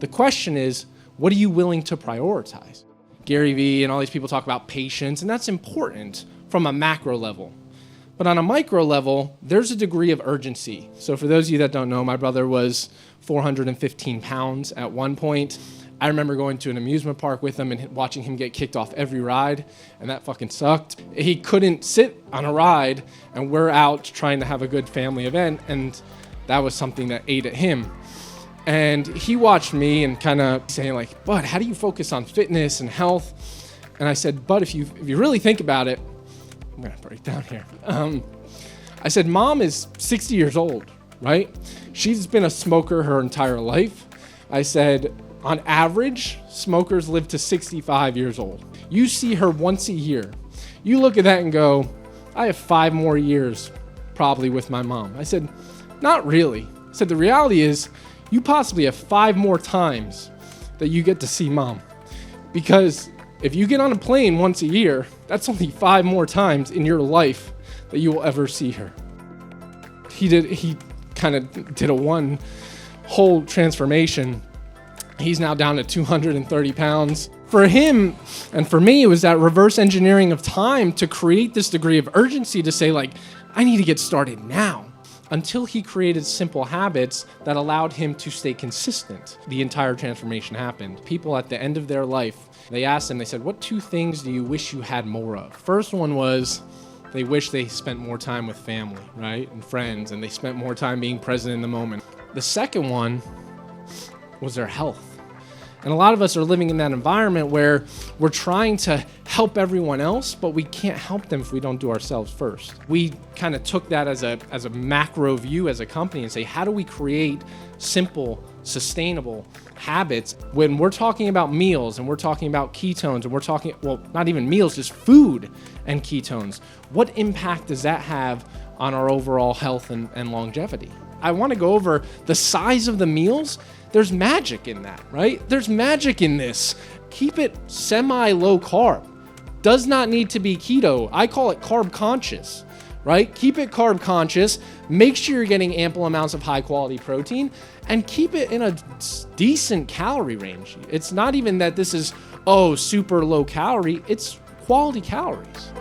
The question is, what are you willing to prioritize? Gary Vee and all these people talk about patience, and that's important from a macro level. But on a micro level, there's a degree of urgency. So for those of you that don't know, my brother was 415 pounds at one point. I remember going to an amusement park with him and watching him get kicked off every ride, and that fucking sucked. He couldn't sit on a ride, and we're out trying to have a good family event, and that was something that ate at him. And he watched me and kind of saying like, Bud, how do you focus on fitness and health? And I said, Bud, if you really think about it, I'm gonna break down here. I said, Mom is 60 years old, right? She's been a smoker her entire life. I said, on average, smokers live to 65 years old. You see her once a year. You look at that and go, I have 5 more years probably with my mom. I said, not really. I said, the reality is you possibly have 5 more times that you get to see mom. Because if you get on a plane once a year, that's only 5 more times in your life that you will ever see her. He kind of did a one whole transformation. He's now down to 230 pounds. For him and for me, it was that reverse engineering of time to create this degree of urgency to say like, I need to get started now. Until he created simple habits that allowed him to stay consistent. The entire transformation happened. People at the end of their life, they asked him, they said, what 2 things do you wish you had more of? First one was they wish they spent more time with family, right? And friends, and they spent more time being present in the moment. The second one was their health. And a lot of us are living in that environment where we're trying to help everyone else, but we can't help them if we don't do ourselves first. We kind of took that as a macro view as a company and say, how do we create simple, sustainable habits? When we're talking about meals and we're talking about ketones and we're talking, well, not even meals, just food and ketones, what impact does that have on our overall health and longevity? I want to go over the size of the meals. There's magic in that, right? There's magic in this. Keep it semi-low carb. Does not need to be keto. I call it carb conscious, right? Keep it carb conscious. Make sure you're getting ample amounts of high quality protein and keep it in a decent calorie range. It's not even that this is, super low calorie. It's quality calories.